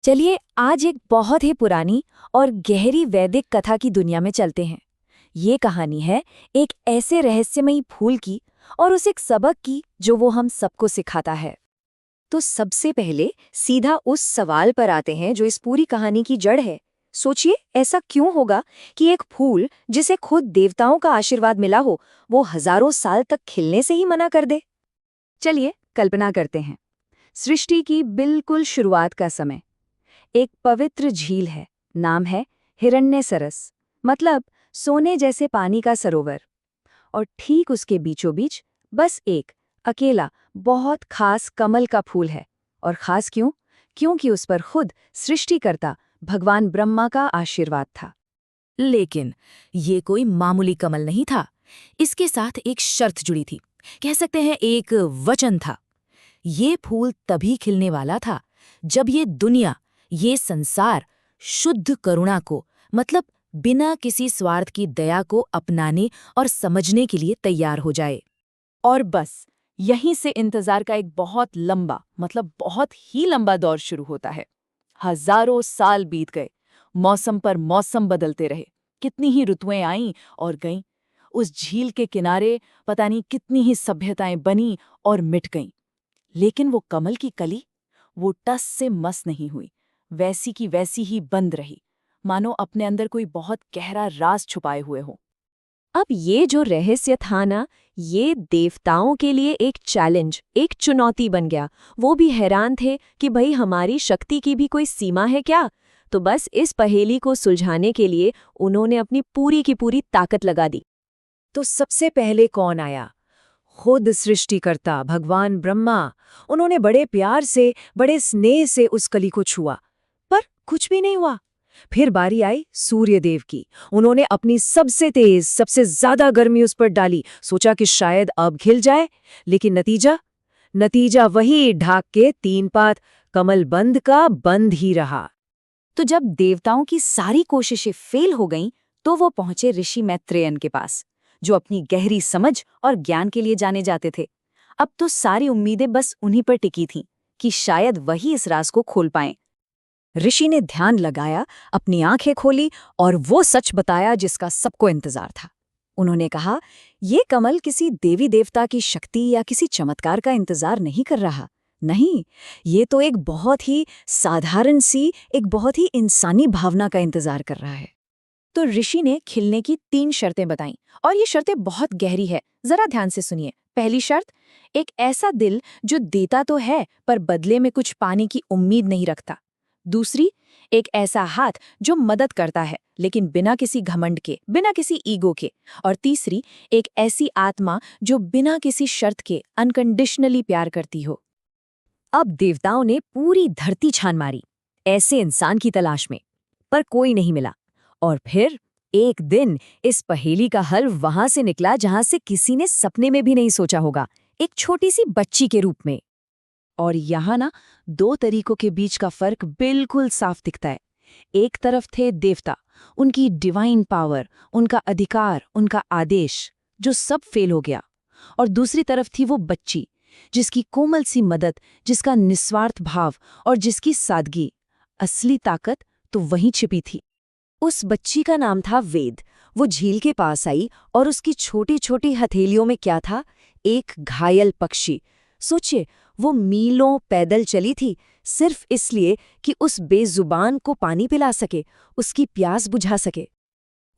चलिए आज एक बहुत ही पुरानी और गहरी वैदिक कथा की दुनिया में चलते हैं। ये कहानी है एक ऐसे रहस्यमयी फूल की और उस एक सबक की जो वो हम सबको सिखाता है। तो सबसे पहले सीधा उस सवाल पर आते हैं जो इस पूरी कहानी की जड़ है। सोचिए ऐसा क्यों होगा कि एक फूल जिसे खुद देवताओं का आशीर्वाद मिला हो वो हजारों साल तक खिलने से ही मना कर दे। चलिए कल्पना करते हैं, सृष्टि की बिल्कुल शुरुआत का समय। एक पवित्र झील है, नाम है हिरण्यसरस, मतलब सोने जैसे पानी का सरोवर। और ठीक उसके बीचों बीच बस एक अकेला बहुत खास कमल का फूल है। और खास क्यों? क्योंकि उस पर खुद सृष्टिकर्ता भगवान ब्रह्मा का आशीर्वाद था। लेकिन ये कोई मामूली कमल नहीं था। इसके साथ एक शर्त जुड़ी थी, कह सकते हैं एक वचन था। ये फूल तभी खिलने वाला था जब ये दुनिया, ये संसार शुद्ध करुणा को, मतलब बिना किसी स्वार्थ की दया को अपनाने और समझने के लिए तैयार हो जाए। और बस यहीं से इंतजार का एक बहुत लंबा, मतलब बहुत ही लंबा दौर शुरू होता है। हजारों साल बीत गए, मौसम पर मौसम बदलते रहे, कितनी ही ऋतुएं आईं और गईं। उस झील के किनारे पता नहीं कितनी ही सभ्यताएं बनी और मिट गईं। लेकिन वो कमल की कली, वो टस से मस नहीं हुई, वैसी की वैसी ही बंद रही, मानो अपने अंदर कोई बहुत गहरा राज छुपाए हुए हो। अब ये जो रहस्य था ना, ये देवताओं के लिए एक चैलेंज, एक चुनौती बन गया। वो भी हैरान थे कि भाई हमारी शक्ति की भी कोई सीमा है क्या। तो बस इस पहेली को सुलझाने के लिए उन्होंने अपनी पूरी की पूरी ताकत लगा दी। तो सबसे पहले कौन आया? खुद सृष्टिकर्ता भगवान ब्रह्मा। उन्होंने बड़े प्यार से, बड़े स्नेह से उस कली को छुआ, पर कुछ भी नहीं हुआ। फिर बारी आई सूर्यदेव की। उन्होंने अपनी सबसे तेज, सबसे ज्यादा गर्मी उस पर डाली, सोचा कि शायद अब खिल जाए। लेकिन नतीजा नतीजा वही ढाक के 3 पात, कमल बंद का बंद ही रहा। तो जब देवताओं की सारी कोशिशें फेल हो गईं, तो वो पहुंचे ऋषि मैत्रेयन के पास, जो अपनी गहरी समझ और ज्ञान के लिए जाने जाते थे। अब तो सारी उम्मीदें बस उन्हीं पर टिकी थीं कि शायद वही इस राज को खोल पाएं। ऋषि ने ध्यान लगाया, अपनी आंखें खोली और वो सच बताया जिसका सबको इंतजार था। उन्होंने कहा, ये कमल किसी देवी देवता की शक्ति या किसी चमत्कार का इंतजार नहीं कर रहा। नहीं, ये तो एक बहुत ही साधारण सी, एक बहुत ही इंसानी भावना का इंतजार कर रहा है। तो ऋषि ने खिलने की 3 शर्तें बताईं, और ये शर्तें बहुत गहरी है, जरा ध्यान से सुनिए। पहली शर्त, एक ऐसा दिल जो देता तो है पर बदले में कुछ पाने की उम्मीद नहीं रखता। दूसरी, एक ऐसा हाथ जो मदद करता है लेकिन बिना किसी घमंड के, बिना किसी ईगो के। और तीसरी, एक ऐसी आत्मा जो बिना किसी शर्त के अनकंडीशनली प्यार करती हो। अब देवताओं ने पूरी धरती छान मारी ऐसे इंसान की तलाश में, पर कोई नहीं मिला। और फिर एक दिन इस पहेली का हल वहां से निकला जहां से किसी ने सपने में भी नहीं सोचा होगा, एक छोटी सी बच्ची के रूप में। और यहाँ ना 2 तरीकों के बीच का फर्क बिल्कुल साफ दिखता है। एक तरफ थे देवता, उनकी डिवाइन पावर, उनका अधिकार, उनका आदेश, जो सब फेल हो गया। और दूसरी तरफ थी वो बच्ची, जिसकी कोमल सी मदद, जिसका निस्वार्थ भाव और जिसकी सादगी। असली ताकत तो वहीं छिपी थी। उस बच्ची का नाम था वेद। वो झील के पास आई और उसकी छोटी छोटी हथेलियों में क्या था? एक घायल पक्षी। सोचिए, वो मीलों पैदल चली थी सिर्फ इसलिए कि उस बेजुबान को पानी पिला सके, उसकी प्यास बुझा सके।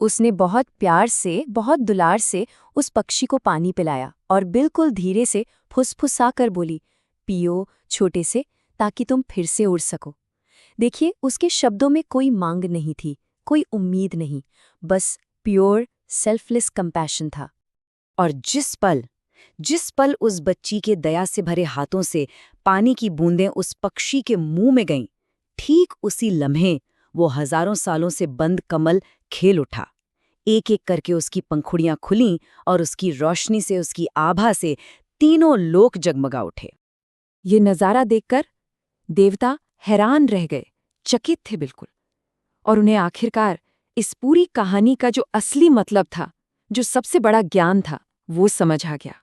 उसने बहुत प्यार से, बहुत दुलार से उस पक्षी को पानी पिलाया और बिल्कुल धीरे से फुसफुसाकर बोली, पियो छोटे से, ताकि तुम फिर से उड़ सको। देखिए, उसके शब्दों में कोई मांग नहीं थी, कोई उम्मीद नहीं, बस प्योर सेल्फलेस कंपैशन था। और जिस पल उस बच्ची के दया से भरे हाथों से पानी की बूंदें उस पक्षी के मुंह में गईं, ठीक उसी लम्हे वो हजारों सालों से बंद कमल खेल उठा। एक एक करके उसकी पंखुड़ियां खुलीं और उसकी रोशनी से, उसकी आभा से तीनों लोक जगमगा उठे। ये नज़ारा देखकर देवता हैरान रह गए, चकित थे बिल्कुल। और उन्हें आखिरकार इस पूरी कहानी का जो असली मतलब था, जो सबसे बड़ा ज्ञान था, वो समझ आ गया।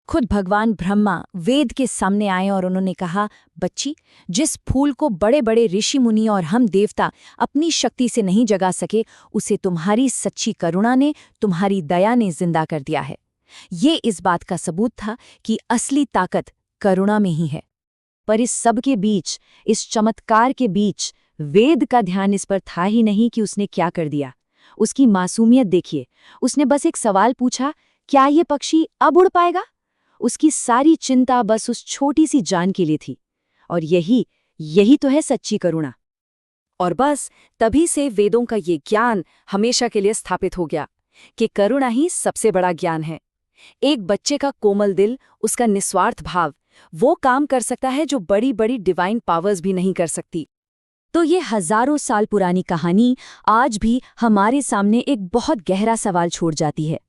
खुद भगवान ब्रह्मा वेद के सामने आए और उन्होंने कहा, बच्ची, जिस फूल को बड़े बड़े ऋषि मुनि और हम देवता अपनी शक्ति से नहीं जगा सके, उसे तुम्हारी सच्ची करुणा ने, तुम्हारी दया ने जिंदा कर दिया है। ये इस बात का सबूत था कि असली ताकत करुणा में ही है। पर इस सब के बीच, इस चमत्कार के बीच, वेद का ध्यान इस पर था ही नहीं कि उसने क्या कर दिया। उसकी मासूमियत देखिए। उसने बस एक सवाल पूछा, क्या ये पक्षी अब उड़ पाएगा? उसकी सारी चिंता बस उस छोटी सी जान के लिए थी। और यही तो है सच्ची करुणा। और बस तभी से वेदों का ये ज्ञान हमेशा के लिए स्थापित हो गया कि करुणा ही सबसे बड़ा ज्ञान है। एक बच्चे का कोमल दिल, उसका निस्वार्थ भाव, वो काम कर सकता है जो बड़ी बड़ी डिवाइन पावर्स भी नहीं कर सकती। तो ये हजारों साल पुरानी कहानी आज भी हमारे सामने एक बहुत गहरा सवाल छोड़ जाती है।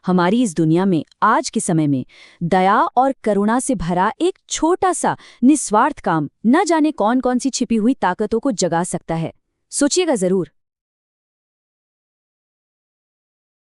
हमारी इस दुनिया में, आज के समय में, दया और करुणा से भरा एक छोटा सा निस्वार्थ काम न जाने कौन कौन सी छिपी हुई ताकतों को जगा सकता है। सोचिएगा जरूर।